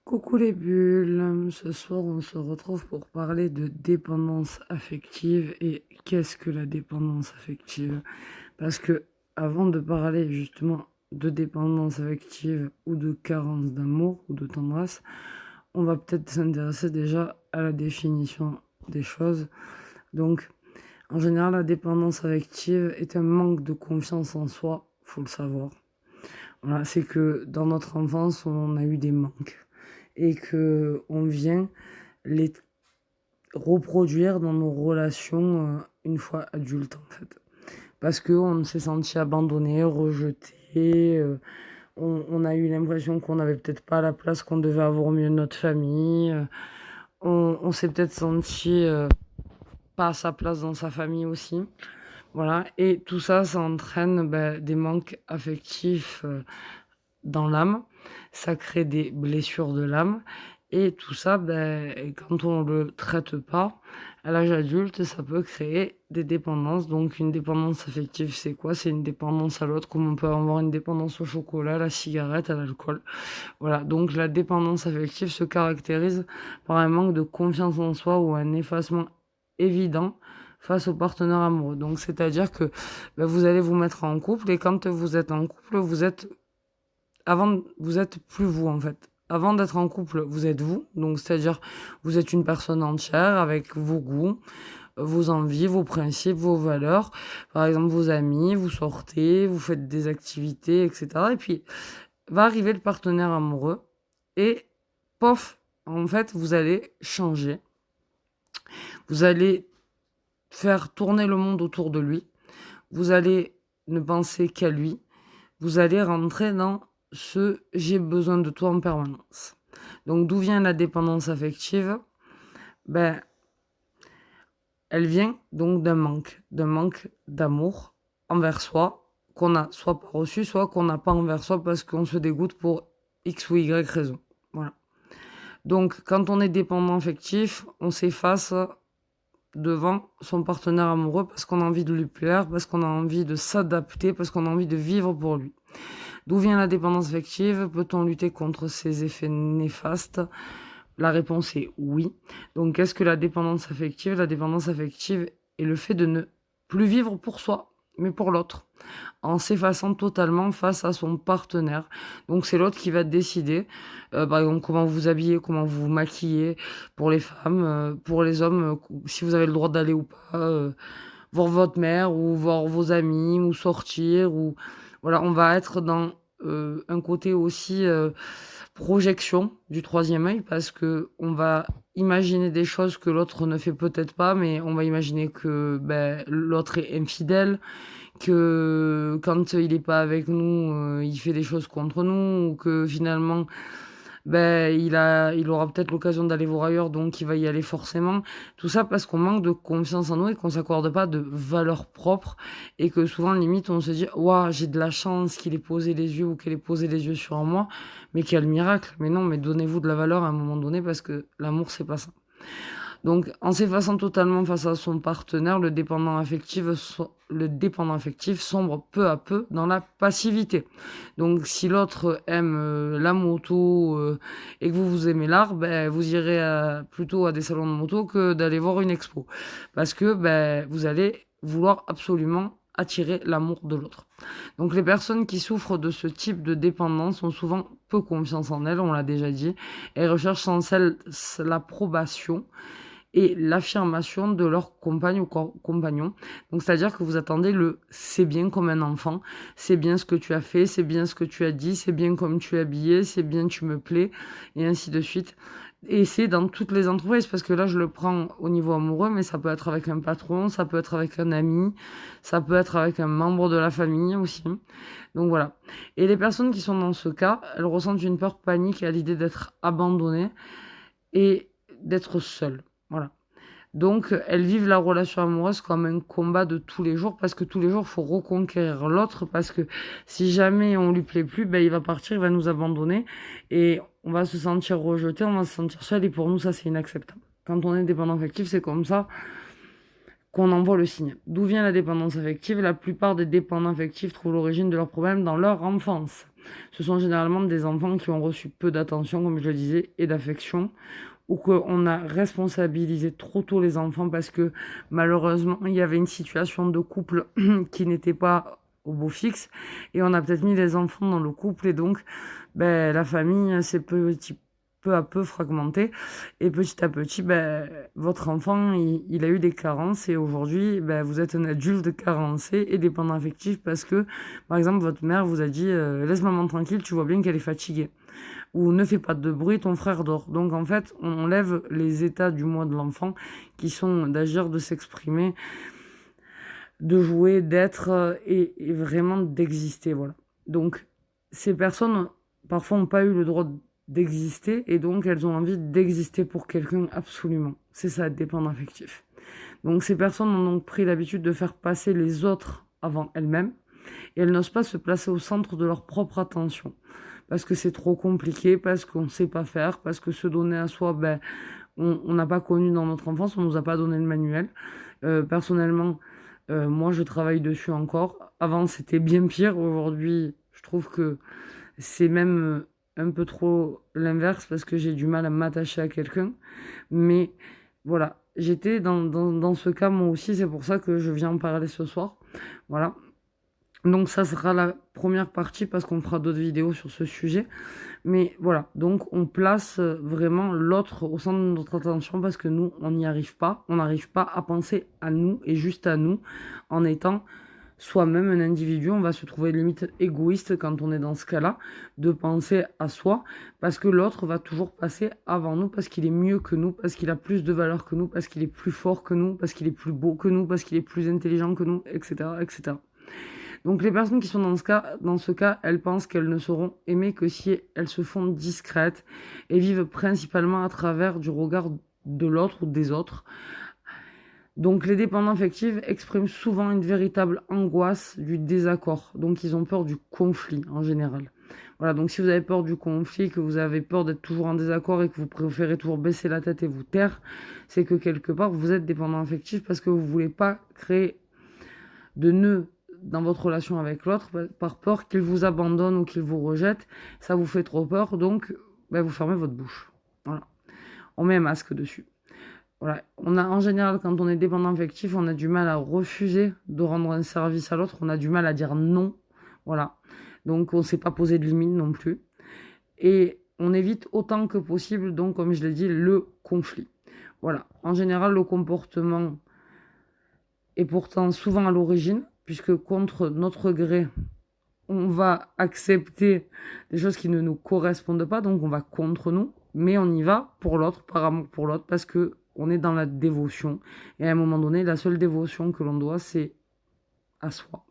Coucou les bulles, ce soir on se retrouve pour parler de dépendance affective et qu'est-ce que la dépendance affective? Parce que avant de parler justement de dépendance affective ou de carence d'amour ou de tendresse, on va peut-être s'intéresser déjà à la définition des choses. Donc en général la dépendance affective est un manque de confiance en soi, faut le savoir. Voilà, c'est que dans notre enfance on a eu des manques et que on vient les reproduire dans nos relations une fois adultes en fait. Parce qu'on s'est senti abandonné, rejeté, on a eu l'impression qu'on n'avait peut-être pas la place qu'on devait avoir au milieu de notre famille, on s'est peut-être senti pas à sa place dans sa famille aussi. Voilà, et tout ça, ça entraîne des manques affectifs dans l'âme, ça crée des blessures de l'âme et tout ça, quand on le traite pas, à l'âge adulte, ça peut créer des dépendances. Donc une dépendance affective, c'est quoi? C'est une dépendance à l'autre, comme on peut avoir une dépendance au chocolat, à la cigarette, à l'alcool. Voilà, donc la dépendance affective se caractérise par un manque de confiance en soi ou un effacement évident face au partenaire amoureux. Donc c'est-à-dire que vous allez vous mettre en couple et quand vous êtes en couple, vous êtes plus vous en fait. Avant d'être en couple, vous êtes vous, donc c'est-à-dire vous êtes une personne entière avec vos goûts, vos envies, vos principes, vos valeurs. Par exemple, vos amis, vous sortez, vous faites des activités, etc. Et puis va arriver le partenaire amoureux et pof, en fait, vous allez changer. Vous allez faire tourner le monde autour de lui. Vous allez ne penser qu'à lui. Vous allez rentrer dans ce j'ai besoin de toi en permanence. Donc d'où vient la dépendance affective? Elle vient donc d'un manque d'amour envers soi, qu'on a soit pas reçu, soit qu'on n'a pas envers soi parce qu'on se dégoûte pour X ou Y raison. Voilà. Donc quand on est dépendant affectif, on s'efface devant son partenaire amoureux parce qu'on a envie de lui plaire, parce qu'on a envie de s'adapter, parce qu'on a envie de vivre pour lui. D'où vient la dépendance affective? Peut-on lutter contre ces effets néfastes? La réponse est oui. Donc, qu'est-ce que la dépendance affective? La dépendance affective est le fait de ne plus vivre pour soi, mais pour l'autre, en s'effaçant totalement face à son partenaire. Donc, c'est l'autre qui va décider, par exemple, comment vous habillez, comment vous vous maquillez pour les femmes, pour les hommes, si vous avez le droit d'aller ou pas, voir votre mère ou voir vos amis ou sortir ou voilà, on va être dans, un côté aussi, projection du troisième œil parce que on va imaginer des choses que l'autre ne fait peut-être pas, mais on va imaginer que, l'autre est infidèle, que quand il est pas avec nous, il fait des choses contre nous ou que finalement il aura peut-être l'occasion d'aller voir ailleurs, donc il va y aller forcément. Tout ça parce qu'on manque de confiance en nous et qu'on s'accorde pas de valeurs propres et que souvent, limite, on se dit: «Waouh, j'ai de la chance qu'il ait posé les yeux ou qu'elle ait posé les yeux sur moi, mais quel miracle!» Mais non, mais donnez-vous de la valeur à un moment donné parce que l'amour, c'est pas ça. Donc, en s'effaçant totalement face à son partenaire, le dépendant affectif sombre peu à peu dans la passivité. Donc, si l'autre aime la moto et que vous aimez l'art, vous irez plutôt à des salons de moto que d'aller voir une expo. Parce que vous allez vouloir absolument attirer l'amour de l'autre. Donc les personnes qui souffrent de ce type de dépendance ont souvent peu confiance en elles, on l'a déjà dit, et recherchent sans cesse l'approbation et l'affirmation de leur compagne ou compagnon. Donc c'est-à-dire que vous attendez le «c'est bien» comme un enfant. C'est bien ce que tu as fait, c'est bien ce que tu as dit, c'est bien comme tu es habillé, c'est bien tu me plais, et ainsi de suite. Et c'est dans toutes les entreprises, parce que là je le prends au niveau amoureux, mais ça peut être avec un patron, ça peut être avec un ami, ça peut être avec un membre de la famille aussi. Donc voilà. Et les personnes qui sont dans ce cas, elles ressentent une peur panique à l'idée d'être abandonnées et d'être seules. Voilà. Donc, elles vivent la relation amoureuse comme un combat de tous les jours parce que tous les jours, il faut reconquérir l'autre parce que si jamais on lui plaît plus, il va partir, il va nous abandonner et on va se sentir rejeté, on va se sentir seul et pour nous, ça, c'est inacceptable. Quand on est dépendant affectif, c'est comme ça qu'on envoie le signe. D'où vient la dépendance affective? La plupart des dépendants affectifs trouvent l'origine de leurs problèmes dans leur enfance. Ce sont généralement des enfants qui ont reçu peu d'attention, comme je le disais, et d'affection, ou qu'on a responsabilisé trop tôt les enfants parce que malheureusement, il y avait une situation de couple qui n'était pas au beau fixe, et on a peut-être mis les enfants dans le couple, et donc la famille s'est peu à peu fragmentée, et petit à petit, votre enfant, il a eu des carences, et aujourd'hui, vous êtes un adulte carencé et dépendant affectif parce que, par exemple, votre mère vous a dit laisse maman tranquille, tu vois bien qu'elle est fatiguée. Ou ne fais pas de bruit, ton frère dort. Donc en fait, on lève les états du moi de l'enfant qui sont d'agir, de s'exprimer, de jouer, d'être et vraiment d'exister. Voilà. Donc ces personnes, parfois, n'ont pas eu le droit d'exister et donc elles ont envie d'exister pour quelqu'un absolument. C'est ça, être dépendant affectif. Donc ces personnes ont donc pris l'habitude de faire passer les autres avant elles-mêmes et elles n'osent pas se placer au centre de leur propre attention. Parce que c'est trop compliqué, parce qu'on ne sait pas faire, parce que se donner à soi, on n'a pas connu dans notre enfance, on ne nous a pas donné le manuel. Personnellement, moi je travaille dessus encore. Avant c'était bien pire, aujourd'hui je trouve que c'est même un peu trop l'inverse parce que j'ai du mal à m'attacher à quelqu'un. Mais voilà, j'étais dans ce cas moi aussi, c'est pour ça que je viens en parler ce soir. Voilà. Donc ça sera la première partie parce qu'on fera d'autres vidéos sur ce sujet. Mais voilà, donc on place vraiment l'autre au centre de notre attention parce que nous, on n'y arrive pas. On n'arrive pas à penser à nous et juste à nous en étant soi-même un individu. On va se trouver limite égoïste quand on est dans ce cas-là, de penser à soi parce que l'autre va toujours passer avant nous parce qu'il est mieux que nous, parce qu'il a plus de valeur que nous, parce qu'il est plus fort que nous, parce qu'il est plus beau que nous, parce qu'il est plus intelligent que nous, etc., etc. Donc les personnes qui sont dans ce cas, elles pensent qu'elles ne seront aimées que si elles se font discrètes et vivent principalement à travers du regard de l'autre ou des autres. Donc les dépendants affectifs expriment souvent une véritable angoisse du désaccord. Donc ils ont peur du conflit en général. Voilà, donc si vous avez peur du conflit, que vous avez peur d'être toujours en désaccord et que vous préférez toujours baisser la tête et vous taire, c'est que quelque part vous êtes dépendant affectif parce que vous ne voulez pas créer de nœuds dans votre relation avec l'autre par peur qu'il vous abandonne ou qu'il vous rejette. Ça vous fait trop peur, donc vous fermez votre bouche. Voilà. On met un masque dessus. Voilà. En général, quand on est dépendant affectif, on a du mal à refuser de rendre un service à l'autre. On a du mal à dire non. Voilà. Donc, on ne sait pas poser de limite non plus. Et on évite autant que possible, donc, comme je l'ai dit, le conflit. Voilà. En général, le comportement est pourtant souvent à l'origine, puisque contre notre gré, on va accepter des choses qui ne nous correspondent pas, donc on va contre nous, mais on y va pour l'autre, par amour pour l'autre, parce que on est dans la dévotion. Et à un moment donné, la seule dévotion que l'on doit, c'est à soi.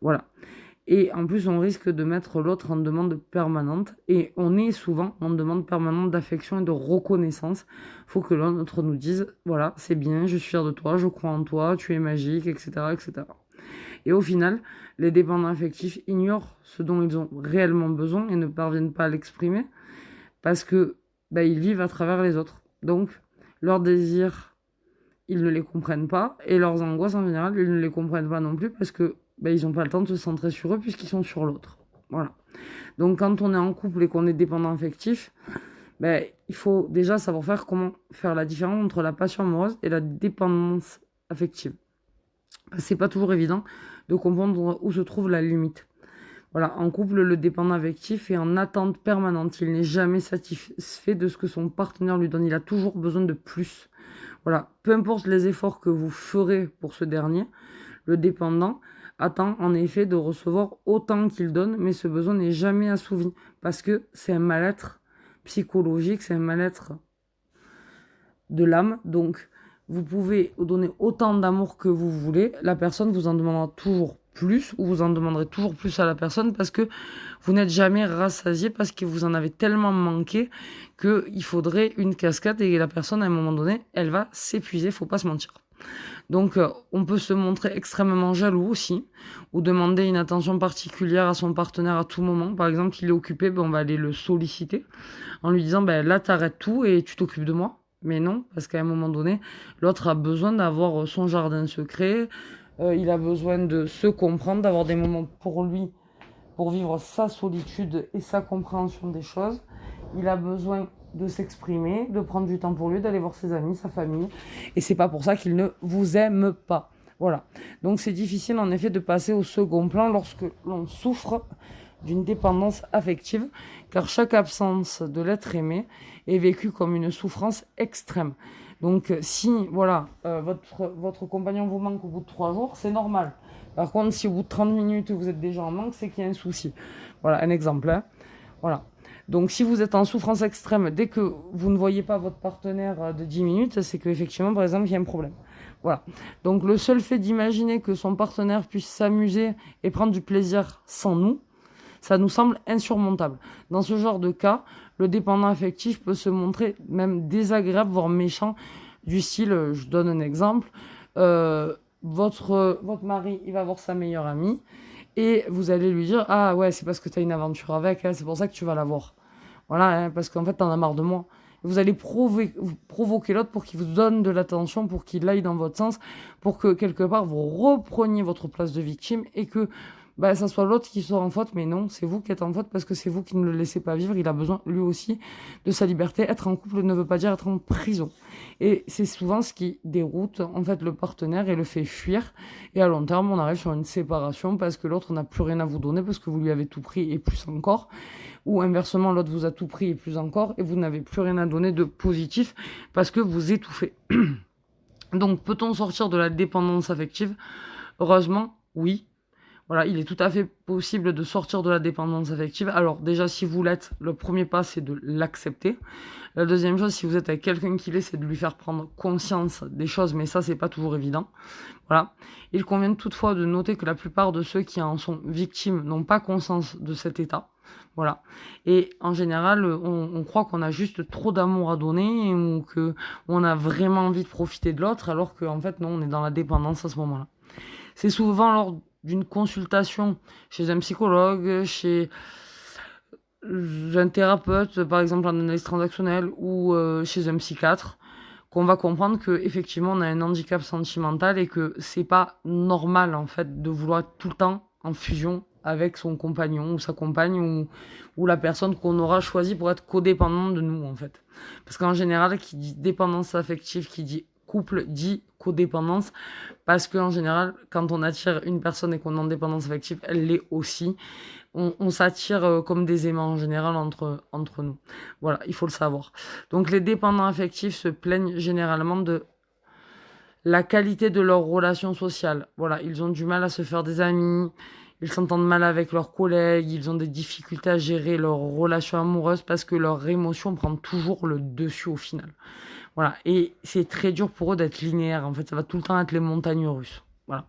Voilà. Et en plus, on risque de mettre l'autre en demande permanente. Et on est souvent en demande permanente d'affection et de reconnaissance. Il faut que l'autre nous dise, voilà, c'est bien, je suis fier de toi, je crois en toi, tu es magique, etc., etc. Et au final, les dépendants affectifs ignorent ce dont ils ont réellement besoin et ne parviennent pas à l'exprimer parce que ils vivent à travers les autres. Donc, leurs désirs, ils ne les comprennent pas, et leurs angoisses en général, ils ne les comprennent pas non plus parce que ils n'ont pas le temps de se centrer sur eux puisqu'ils sont sur l'autre. Voilà. Donc quand on est en couple et qu'on est dépendant affectif, il faut déjà savoir faire comment faire la différence entre la passion amoureuse et la dépendance affective. C'est pas toujours évident de comprendre où se trouve la limite. Voilà, en couple, le dépendant affectif est en attente permanente. Il n'est jamais satisfait de ce que son partenaire lui donne. Il a toujours besoin de plus. Voilà, peu importe les efforts que vous ferez pour ce dernier, le dépendant attend en effet de recevoir autant qu'il donne, mais ce besoin n'est jamais assouvi parce que c'est un mal-être psychologique, c'est un mal-être de l'âme. Donc, vous pouvez donner autant d'amour que vous voulez, la personne vous en demandera toujours plus ou vous en demanderez toujours plus à la personne parce que vous n'êtes jamais rassasié parce que vous en avez tellement manqué qu'il faudrait une cascade et la personne à un moment donné, elle va s'épuiser, faut pas se mentir. Donc on peut se montrer extrêmement jaloux aussi ou demander une attention particulière à son partenaire à tout moment. Par exemple, il est occupé, on va aller le solliciter en lui disant là t'arrêtes tout et tu t'occupes de moi. Mais non, parce qu'à un moment donné, l'autre a besoin d'avoir son jardin secret, il a besoin de se comprendre, d'avoir des moments pour lui pour vivre sa solitude et sa compréhension des choses. Il a besoin de s'exprimer, de prendre du temps pour lui, d'aller voir ses amis, sa famille. Et c'est pas pour ça qu'il ne vous aime pas. Voilà. Donc c'est difficile en effet de passer au second plan lorsque l'on souffre d'une dépendance affective, car chaque absence de l'être aimé est vécue comme une souffrance extrême. Donc si voilà, votre compagnon vous manque au bout de 3 jours, c'est normal. Par contre, si au bout de 30 minutes vous êtes déjà en manque, c'est qu'il y a un souci. Voilà, un exemple. Hein. Voilà. Donc si vous êtes en souffrance extrême, dès que vous ne voyez pas votre partenaire de 10 minutes, c'est qu'effectivement, par exemple, il y a un problème. Voilà. Donc le seul fait d'imaginer que son partenaire puisse s'amuser et prendre du plaisir sans nous, ça nous semble insurmontable. Dans ce genre de cas, le dépendant affectif peut se montrer même désagréable, voire méchant, du style, je donne un exemple, votre mari, il va voir sa meilleure amie, et vous allez lui dire, ah ouais, c'est parce que tu as une aventure avec, hein, c'est pour ça que tu vas la voir. Voilà, hein, parce qu'en fait, t'en as marre de moi. Vous allez provoquer l'autre pour qu'il vous donne de l'attention, pour qu'il aille dans votre sens, pour que quelque part vous repreniez votre place de victime et que ça soit l'autre qui soit en faute, mais non, c'est vous qui êtes en faute parce que c'est vous qui ne le laissez pas vivre. Il a besoin, lui aussi, de sa liberté. Être en couple ne veut pas dire être en prison. Et c'est souvent ce qui déroute, en fait, le partenaire et le fait fuir. Et à long terme, on arrive sur une séparation parce que l'autre n'a plus rien à vous donner, parce que vous lui avez tout pris et plus encore. Ou inversement, l'autre vous a tout pris et plus encore, et vous n'avez plus rien à donner de positif parce que vous étouffez. Donc, peut-on sortir de la dépendance affective? Heureusement, oui. Voilà, il est tout à fait possible de sortir de la dépendance affective. Alors déjà, si vous l'êtes, le premier pas, c'est de l'accepter. La deuxième chose, si vous êtes avec quelqu'un qui l'est, c'est de lui faire prendre conscience des choses, mais ça, c'est pas toujours évident. Voilà. Il convient toutefois de noter que la plupart de ceux qui en sont victimes n'ont pas conscience de cet état. Voilà. Et en général, on croit qu'on a juste trop d'amour à donner ou qu'on a vraiment envie de profiter de l'autre, alors qu'en fait, non, on est dans la dépendance à ce moment-là. C'est souvent lors d'une consultation chez un psychologue, chez un thérapeute, par exemple en analyse transactionnelle, ou chez un psychiatre, qu'on va comprendre que effectivement on a un handicap sentimental et que c'est pas normal en fait de vouloir être tout le temps en fusion avec son compagnon ou sa compagne ou la personne qu'on aura choisie pour être codépendante de nous en fait. Parce qu'en général, qui dit dépendance affective, qui dit couple, dit codépendance, parce qu'en général, quand on attire une personne et qu'on est en dépendance affective, elle l'est aussi. On s'attire comme des aimants en général entre nous. Voilà, il faut le savoir. Donc les dépendants affectifs se plaignent généralement de la qualité de leurs relations sociales. Voilà, ils ont du mal à se faire des amis, ils s'entendent mal avec leurs collègues, ils ont des difficultés à gérer leurs relations amoureuses parce que leur émotion prend toujours le dessus au final. Voilà, et c'est très dur pour eux d'être linéaire. En fait, ça va tout le temps être les montagnes russes. Voilà.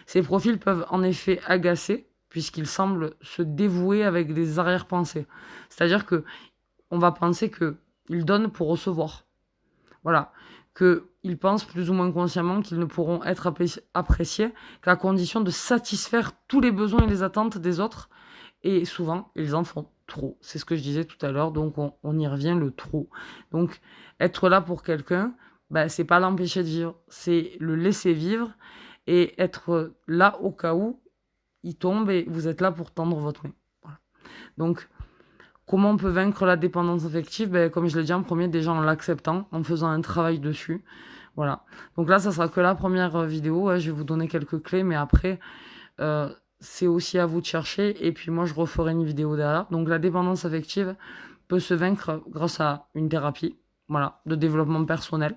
Ces profils peuvent en effet agacer, puisqu'ils semblent se dévouer avec des arrière-pensées. C'est-à-dire que on va penser qu'ils donnent pour recevoir. Voilà. Qu'ils pensent plus ou moins consciemment qu'ils ne pourront être appréciés qu'à condition de satisfaire tous les besoins et les attentes des autres. Et souvent, ils en font trop. C'est ce que je disais tout à l'heure, donc on y revient, le trop. Donc, être là pour quelqu'un, c'est pas l'empêcher de vivre, c'est le laisser vivre et être là au cas où il tombe et vous êtes là pour tendre votre main. Voilà. Donc, comment on peut vaincre la dépendance affective? Comme je l'ai dit en premier, déjà en l'acceptant, en faisant un travail dessus. Voilà. Donc là, ça sera que la première vidéo. Je vais vous donner quelques clés, mais après, c'est aussi à vous de chercher. Et puis moi, je referai une vidéo derrière. Donc la dépendance affective peut se vaincre grâce à une thérapie, voilà, de développement personnel,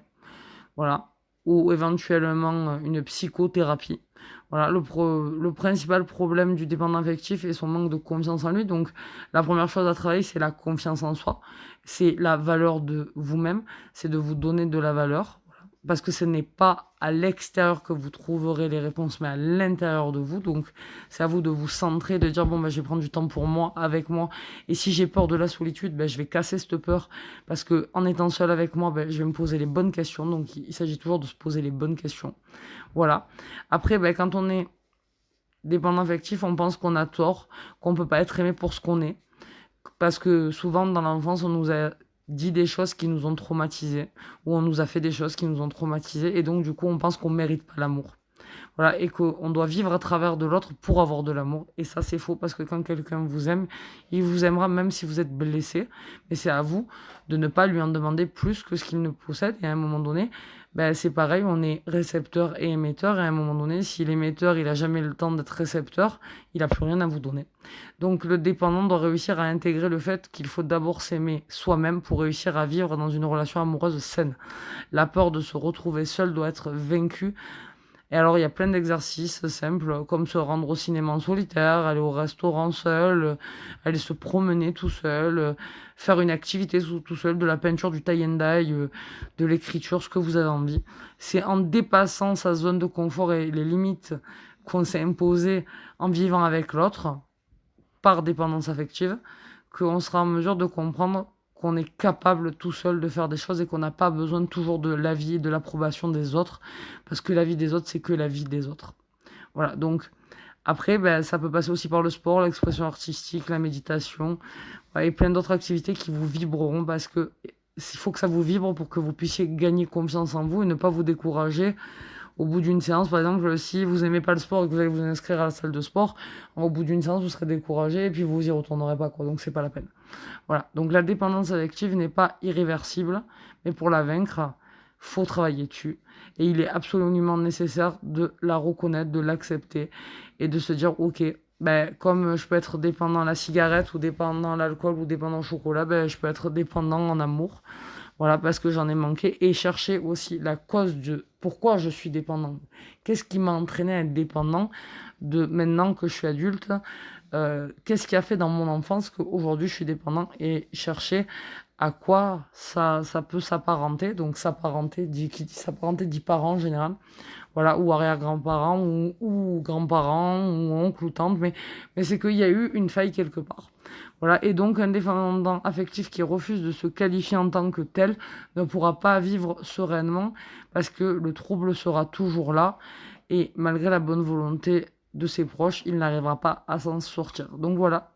voilà, ou éventuellement une psychothérapie. Voilà, le principal problème du dépendant affectif est son manque de confiance en lui. Donc, la première chose à travailler, c'est la confiance en soi. C'est la valeur de vous-même. C'est de vous donner de la valeur. Voilà. Parce que ce n'est pas à l'extérieur que vous trouverez les réponses, mais à l'intérieur de vous. Donc, c'est à vous de vous centrer, de dire, je vais prendre du temps pour moi, avec moi. Et si j'ai peur de la solitude, je vais casser cette peur. Parce que en étant seul avec moi, je vais me poser les bonnes questions. Donc, il s'agit toujours de se poser les bonnes questions. Voilà. Après, quand on est dépendant affectif, on pense qu'on a tort, qu'on ne peut pas être aimé pour ce qu'on est. Parce que souvent, dans l'enfance, on nous a dit des choses qui nous ont traumatisés, ou on nous a fait des choses qui nous ont traumatisés, et donc du coup, on pense qu'on ne mérite pas l'amour. Voilà, et qu'on doit vivre à travers de l'autre pour avoir de l'amour. Et ça, c'est faux, parce que quand quelqu'un vous aime, il vous aimera même si vous êtes blessé. Mais c'est à vous de ne pas lui en demander plus que ce qu'il ne possède. Et à un moment donné, ben, c'est pareil, on est récepteur et émetteur. Et à un moment donné, si l'émetteur, il a jamais le temps d'être récepteur, il a plus rien à vous donner. Donc le dépendant doit réussir à intégrer le fait qu'il faut d'abord s'aimer soi-même pour réussir à vivre dans une relation amoureuse saine. La peur de se retrouver seul doit être vaincue. Et alors, il y a plein d'exercices simples, comme se rendre au cinéma en solitaire, aller au restaurant seul, aller se promener tout seul, faire une activité tout seul, de la peinture, du tie and dye, de l'écriture, ce que vous avez envie. C'est en dépassant sa zone de confort et les limites qu'on s'est imposées en vivant avec l'autre, par dépendance affective, qu'on sera en mesure de comprendre qu'on est capable tout seul de faire des choses et qu'on n'a pas besoin toujours de l'avis et de l'approbation des autres, parce que la vie des autres, c'est que la vie des autres. Voilà, donc après, ben, ça peut passer aussi par le sport, l'expression artistique, la méditation, et plein d'autres activités qui vous vibreront, parce que il faut que ça vous vibre pour que vous puissiez gagner confiance en vous et ne pas vous décourager au bout d'une séance. Par exemple, si vous aimez pas le sport et que vous allez vous inscrire à la salle de sport, au bout d'une séance, vous serez découragé et puis vous y retournerez pas, quoi. Donc c'est pas la peine. Voilà. Donc la dépendance affective n'est pas irréversible, mais pour la vaincre, faut travailler dessus. Et il est absolument nécessaire de la reconnaître, de l'accepter et de se dire, ok, ben, comme je peux être dépendant à la cigarette ou dépendant à l'alcool ou dépendant au chocolat, ben, je peux être dépendant en amour. Voilà, parce que j'en ai manqué. Et chercher aussi la cause de pourquoi je suis dépendant. Qu'est-ce qui m'a entraîné à être dépendant de maintenant que je suis adulte? Qu'est-ce qui a fait dans mon enfance qu'aujourd'hui je suis dépendant? Et chercher à quoi ça peut s'apparenter. Donc s'apparenter, qui dit s'apparenter dit parents en général. Voilà, ou arrière-grands-parents, ou grands-parents, ou oncles, ou tantes, mais c'est qu'il y a eu une faille quelque part. Voilà, et donc un dépendant affectif qui refuse de se qualifier en tant que tel ne pourra pas vivre sereinement, parce que le trouble sera toujours là, et malgré la bonne volonté de ses proches, il n'arrivera pas à s'en sortir. Donc voilà,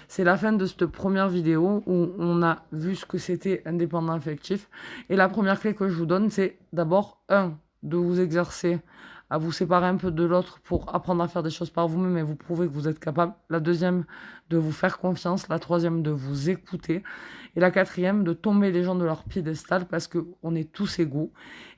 c'est la fin de cette première vidéo où on a vu ce que c'était un dépendant affectif. Et la première clé que je vous donne, c'est d'abord, de vous exercer à vous séparer un peu de l'autre pour apprendre à faire des choses par vous-même et vous prouver que vous êtes capable. La deuxième, de vous faire confiance. La troisième, de vous écouter. Et la quatrième, de tomber les gens de leur piédestal, parce qu'on est tous égaux.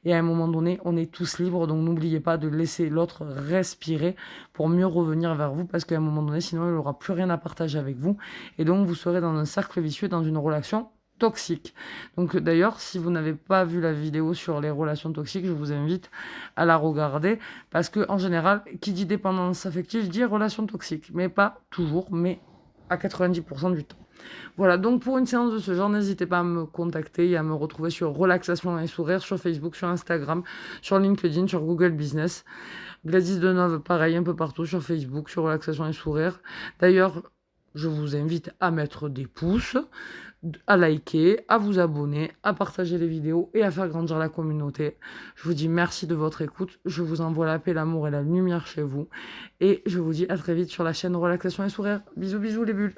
Et à un moment donné, on est tous libres. Donc n'oubliez pas de laisser l'autre respirer pour mieux revenir vers vous, parce qu'à un moment donné, sinon il n'aura plus rien à partager avec vous. Et donc vous serez dans un cercle vicieux, dans une relation toxique. Donc d'ailleurs, si vous n'avez pas vu la vidéo sur les relations toxiques, je vous invite à la regarder, parce que en général, qui dit dépendance affective dit relation toxique, mais pas toujours, mais à 90% du temps. Voilà, donc pour une séance de ce genre, n'hésitez pas à me contacter et à me retrouver sur Relaxation et Sourire, sur Facebook, sur Instagram, sur LinkedIn, sur Google Business. Gladys Deneuve, pareil, un peu partout, sur Facebook, sur Relaxation et Sourire. D'ailleurs, je vous invite à mettre des pouces, à liker, à vous abonner, à partager les vidéos et à faire grandir la communauté. Je vous dis merci de votre écoute. Je vous envoie la paix, l'amour et la lumière chez vous. Et je vous dis à très vite sur la chaîne Relaxation et Sourire. Bisous, bisous les bulles.